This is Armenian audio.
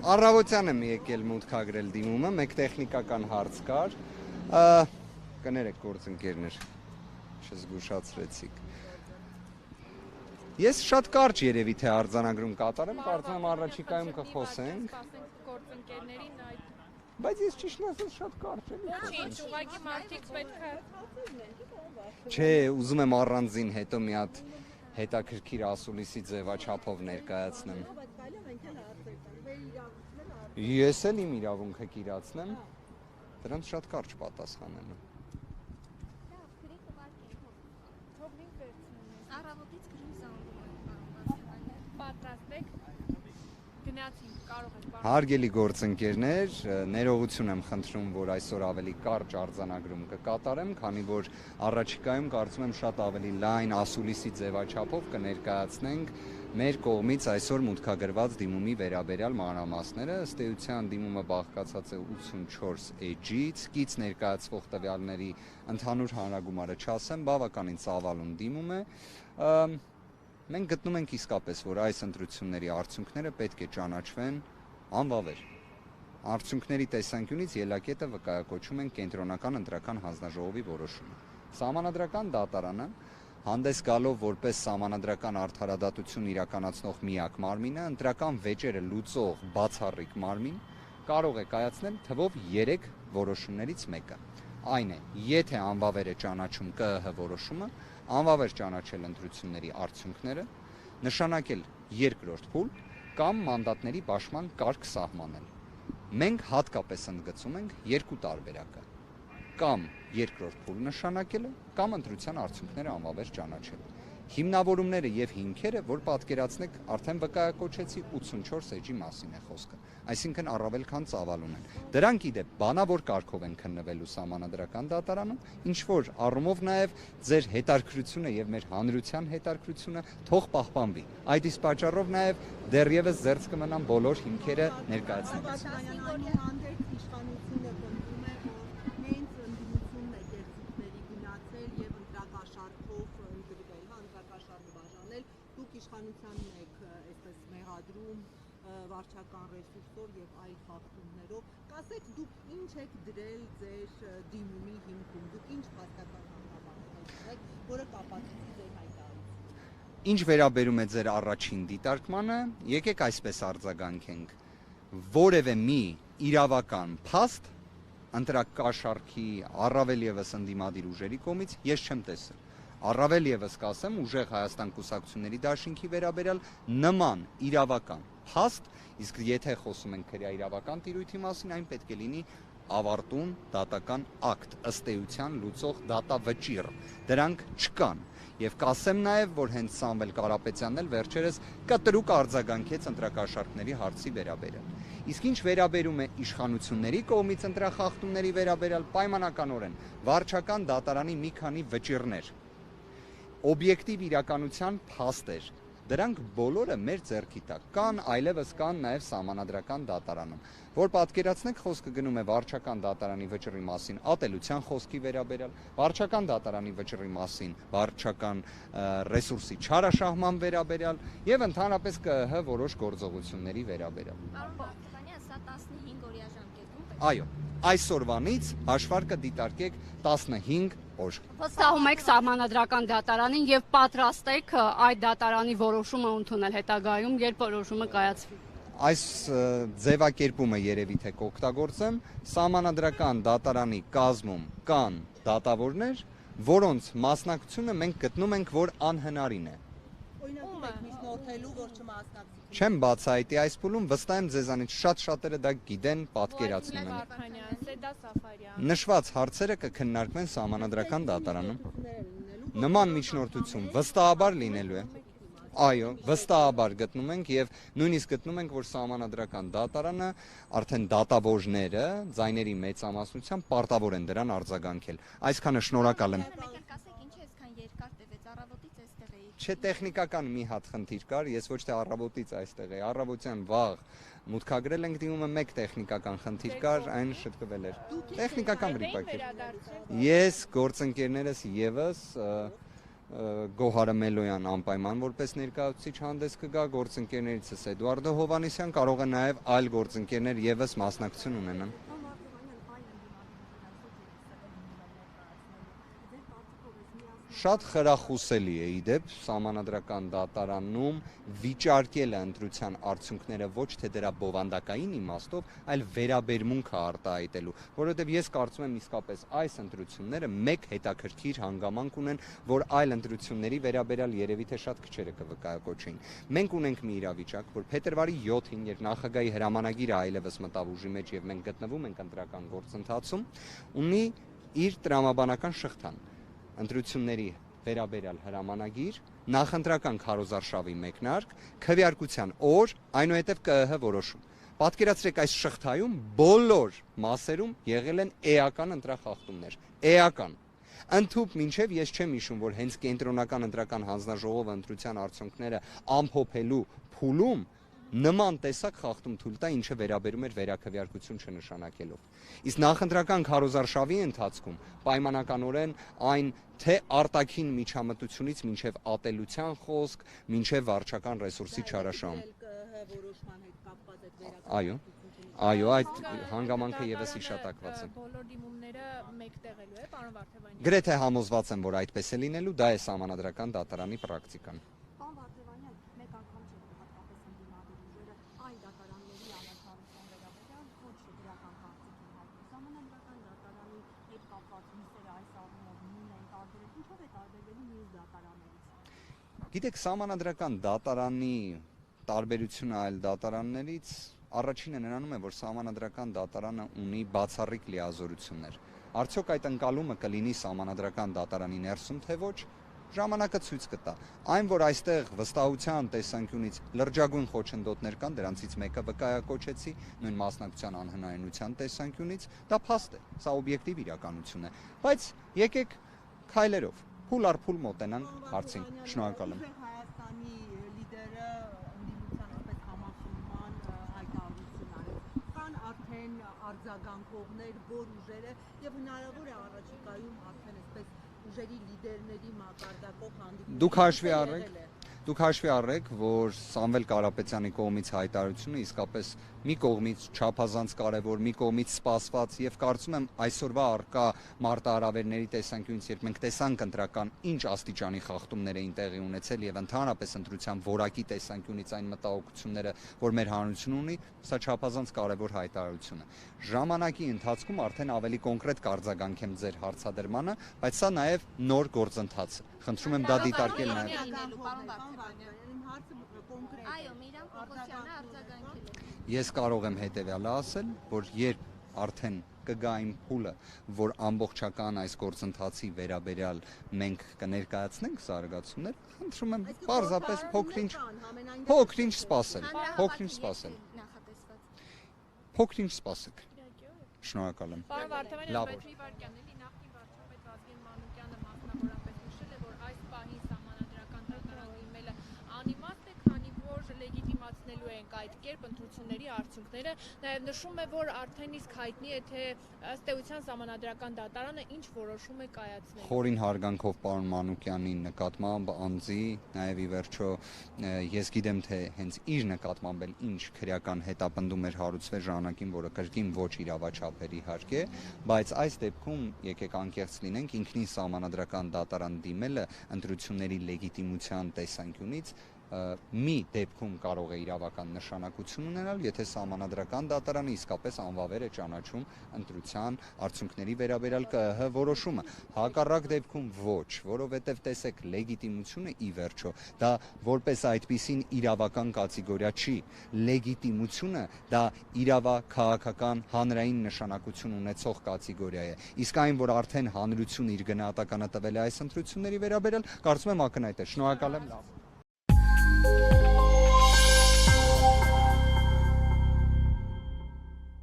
Առավոտյան եմ եկել մուտքագրել դիմումը, մեկ տեխնիկական հարց կար, կներեք գործընկերներ, չզգուշացրեցիք։ Ես շատ կարճ երևի թե արձանագրում կատարեմ, կարծում եմ առաջիկայում կխոսենք։ Գործընկերներին այդ Բայց ես ճիշտն ասած շատ կարճ եմ։ Ոչինչ, ուղղակի մարդիկ պետք է Չէ, ուզում եմ առանձին հետո մի հատ հետաքրքիր ասուլիսի ձևաչափով ներկայացնեմ։ Ես էլ իմ իրավունքը կիրացնեմ, դրանց շատ կարճ պատասխանել եմ։ Առավոտից գրում զանգում պատրաստեք, գնացինք, կարող եք Հարգելի գործընկերներ, ներողություն եմ խնդրում, որ այսօր ավելի կարճ արձանագրում կկատարեմ, քանի որ առաջիկայում կարծում եմ շատ ավելի լայն ասուլիսի ձևաչափով կներկայացնենք մեր կողմից այսօր մուտքագրված դիմումի վերաբերյալ մանրամասները, ըստ էության դիմումը բաղկացած է 84 էջից, կից ներկայացվող տվյալների ընդհանուր հանրագումարը չասեմ, բավականին ծավալուն դիմում է։ Մենք գտնում ենք իսկապես, որ այս ընտրությունների արդյունքները պետք է ճանաչվեն անվավեր։ Արդյունքների տեսանկյունից ելակետը վկայակոչում են կենտրոնական ընտրական հանձնաժողովի որոշումը։ Սահմանադրական դատարանը հանդես գալով որպես սահմանադրական արդարադատություն իրականացնող միակ մարմինը, ընտրական վեճերը լուծող բացառիկ մարմին, կարող է կայացնել թվով 3 որոշումներից մեկը։ Այն է, եթե անվավեր է ճանաչում ԿԸՀ որոշումը, անվավեր ճանաչել ընտրությունների արդյունքները, նշանակել երկրորդ փուլ կամ մանդատների պաշտպան կարգ սահմանել։ Մենք հատկապես ընդգծում ենք երկու տարբերակը՝ կամ երկրորդ փուլ նշանակելը, կամ ընտրության արդյունքները անվավեր ճանաչելը։ Հիմնավորումները եւ հիմքերը, որ պատկերացնեք, արդեն վկայակոչեցի 84 էջի մասին է խոսքը, այսինքն առավել քան ծավալուն են։ Դրանք իդեպ բանավոր կարգով են քննվելու սահմանադրական դատարանում, ինչ որ առումով նաեւ ձեր հետաքրքրությունը եւ մեր հանրության հետաքրքրությունը թող պահպանվի։ Այդ իսկ պատճառով նաեւ դեռևս զերծ կմնան բոլոր հիմքերը ներկայացնելուց։ Դուք իշխանության եք այսպես մեղադրում վարչական ռեսուրսով եւ այլ խախտումներով, կասեք դուք ինչ եք դրել ձեր դիմումի հիմքում, դուք ինչ փաստական հանրավաստ եք, որը կապացուցի ձեր հայտարարությունը։ Ինչ վերաբերում է ձեր առաջին դիտարկմանը, եկեք այսպես արձագանքենք, որևէ մի իրավական փաստ ընտրակաշառքի առավել եւս ընդդիմադիր ուժերի կողմից ես չեմ տեսել։ Առավել եւս կասեմ, ուժեղ Հայաստան կուսակցությունների դաշինքի վերաբերյալ նման իրավական փաստ, իսկ եթե խոսում ենք քրեա իրավական տիրույթի մասին, այն պետք է լինի ավարտուն դատական ակտ, ըստ էության լուծող դատավճիռ։ Դրանք չկան։ Եվ կասեմ նաեւ, որ հենց Սամվել Կարապետյանն էլ վերջերս կտրուկ արձագանքեց ընտրակաշառքների հարցի վերաբերյալ։ Իսկ ինչ վերաբերում է իշխանությունների կողմից ընտրախախտումների վերաբերյալ, պայմանականորեն վարչական դատարանի մի քանի վճիռներ, օբյեկտիվ իրականության փաստեր, դրանք բոլորը մեր ձեռքի տակ կան, այլևս կան նաև սահմանադրական դատարանում, որ պատկերացնեք, խոսքը գնում է վարչական դատարանի վճռի մասին ատելության խոսքի վերաբերյալ, վարչական դատարանի վճռի մասին վարչական ռեսուրսի չարաշահման վերաբերյալ եւ ընդհանրապես ԿԸՀ որոշ գործողությունների վերաբերյալ։ Պարոն Բաղդասարյան, սա 15 օրյա ժամկետում։ Այո, այսօրվանից հաշվարկը դիտարկեք 15 օր։ Վստահում եք սահմանադրական դատարանին եւ պատրաստ եք այդ դատարանի որոշումը ընդունել հետագայում, երբ որոշումը կայացվի։ Այս ձևակերպումը երևի թե կօգտագործեմ, սահմանադրական դատարանի կազմում կան դատավորներ, որոնց մասնակցությունը մենք գտնում ենք, որ անհնարին է։ Օրինակ եք միջնորդելու, որ չմասնակցի։ Չեմ բացահայտի այս փուլում, վստահ եմ ձեզանից շատ շատերը դա գիտեն, պատկերացնում են։ Սեդա Սաֆարյան։ Նշված հարցերը կքննարկվեն սահմանադրական դատարանում։ Նման միջնորդություն վստահաբար լինելու է։ Այո, վստահաբար գտնում ենք եւ նույնիսկ գտնում ենք, որ սահմանադրական դատարանը արդեն դատավորները ձայների մեծամասնությամբ պարտավոր են դրան արձագանքել։ Այսքանը շնորհակալ եմ։ Կասեք ինչ է այսքան երկար տևեց, առավոտից այստեղ էի։ Չէ, տեխնիկական մի հատ խնդիր կար, ես ոչ թե առավոտից այստեղ էի, առավոտյան վաղ մուտքագրել ենք դիմումը, մեկ տեխնիկական խնդիր կար, այն շտկվել էր։ Տեխնիկական վիճակ էր։ Ես գործընկերներս եւս Գոհարը Մելոյան անպայման որպես ներկայացուցիչ հանդես կգա, գործընկերներիցս Էդուարդո Հովհաննիսյան, կարող է նաև այլ գործընկերներ եւս մասնակցություն ունենան։ Շատ խրախուսելի է իդեպ Սահմանադրական դատարանում վիճարկել է ընտրության արդյունքները ոչ թե դրա բովանդակային իմաստով, այլ վերաբերմունքը արտահայտելու, որովհետև ես կարծում եմ իսկապես այս ընտրությունները մեկ հետաքրքիր հանգամանք ունեն, որ այլ ընտրությունների վերաբերյալ երևի թե շատ քչերը կվկայակոչեին։ Մենք ունենք մի իրավիճակ, որ փետրվարի 7-ին, երբ նախագահի հրամանագիրը այլևս մտավ ուժի մեջ եւ մենք գտնվում ենք ընտրական գործընթացում, ունի իր տրամաբանական շղթան։ Ընտրությունների վերաբերյալ հրամանագիր, նախընտրական քարոզարշավի մեկնարկ, քվեարկության օր, այնուհետև ԿԸՀ որոշում։ Պատկերացրեք այս շղթայում բոլոր մասերում եղել են էական ընտրախախտումներ, էական։ Ընդհուպ մինչև ես չեմ հիշում, որ հենց կենտրոնական ընտրական հանձնաժողովը ընտրության արդյունքները ամփոփելու փուլում նման տեսակ խախտում թույլ տա, ինչը վերաբերում էր վերաքվեարկություն չնշանակելով։ Իսկ նախընտրական քարոզարշավի ընթացքում պայմանականորեն այն թե արտաքին միջամտությունից մինչև ատելության խոսք, մինչև վարչական ռեսուրսի չարաշահում։ Այո, այդ հանգամանքը եւս հիշատակված է։ Բոլոր դիմումները մեկտեղելու է, պարոն Վարդևանյան։ Գրեթե համոզված եմ, որ այդպես է լինելու, դա է Սահմանադրական դատարանի պրակտիկան։ Գիտեք, Սահմանադրական դատարանի տարբերությունը այլ դատարաններից առաջինը նրանում է, որ Սահմանադրական դատարանը ունի բացառիկ լիազորություններ։ Արդյոք այդ ընկալումը կլինի Սահմանադրական դատարանի ներսում, թե ոչ, ժամանակը ցույց կտա։ Այն, որ այստեղ վստահության տեսանկյունից լրջագույն խոչընդոտներ կան, դրանցից մեկը վկայակոչեցի, նույն մասնակցության անհնարինության տեսանկյունից, դա փաստ է, սա օբյեկտիվ իրականություն է։ Բայց եկեք քայլերով փուլ առ փուլ մոտենանք հարցին։ Շնորհակալ եմ։ Հայաստանի լիդերը ընդդիմության պես համախմբման հայտարարություն արել։ Կան արդեն արձագանքողներ, որ ուժերը եւ հնարավոր է առաջիկայում արդեն այսպես ուժերի լիդերների մակարդակով հանդիպում։ Դուք հաշվի առեք, որ Սամվել Կարապետյանի կողմից հայտարարությունը իսկապես մի կողմից չափազանց կարևոր, մի կողմից սպասված եւ կարծում եմ այսօրվա առկա մարտահրավերների տեսանկյունից, երբ մենք տեսանք ընտրական ինչ աստիճանի խախտումներ էին տեղի ունեցել եւ ընդհանրապես ընտրության որակի տեսանկյունից այն մտահոգությունները, որ մեր հանրությունն ունի, սա չափազանց կարևոր հայտարարություն է։ Ժամանակի ընթացքում արդեն ավելի կոնկրետ կարձագանքեմ ձեր հարցադրմանը, բայց սա նաեւ նոր գործընթաց է։ Խնդրում եմ դա դիտարկել նաեւ։ Այո, Միրան Պողոսյանը արձագանքել է։ Ես կարող եմ հետևյալը ասել, որ երբ արդեն կգա այն փուլը, որ ամբողջական այս գործընթացի վերաբերյալ մենք կներկայացնենք զարգացումներ, խնդրում եմ պարզապես փոքրինչ սպասել, փոքրինչ սպասեք։ Շնորհակալ եմ։ Պարոն Վարդևանյան, բայց մի վարքյան էլի նախկին վարչապետ Վազգեն Մանուկյանը մասնավորապես նշել է, որ այս պահին Սահմանադրական դատարանը դիմելը անիմաստ է, քանի որ լեգիտիմացնելու ենք այդ կերպ ընտրությունների արդյունքները, նաև նշում է, որ արդեն իսկ հայտնի է, թե ըստ էության Սահմանադրական դատարանը ինչ որոշում է կայացնել։ Խորին հարգանքով պարոն Մանուկյանի նկատմամբ անձի, նաև ի վերջո ես գիտեմ, թե հենց իր նկատմամբ էլ ինչ քրեական հետապնդում էր հարուցվել ժամանակին, որը կրկին ոչ իրավաչափ էր իհարկե, բայց այս դեպքում եկեք անկեղծ լինենք, ինքնին Սահմանադրական դատարան դիմելը ընտրությունների լեգիտիմության տեսանկյունից մի դեպքում կարող է իրավական նշանակություն ունենալ, եթե Սահմանադրական դատարանը իսկապես անվավեր է ճանաչում ընտրության արդյունքների վերաբերյալ ԿԸՀ որոշումը։ Հակառակ դեպքում ոչ, որովհետև տեսեք, լեգիտիմությունը ի վերջո դա որպես այդպիսին իրավական կատեգորիա չի։ Լեգիտիմությունը դա իրավաքաղաքական հանրային նշանակություն ունեցող կատեգորիա է։ Իսկ այն, որ արդեն հանրությունը իր գնահատականը տվել է այս ընտրությունների վերաբերյալ, կարծում եմ ակնհայտ է։ Շնորհակալ եմ։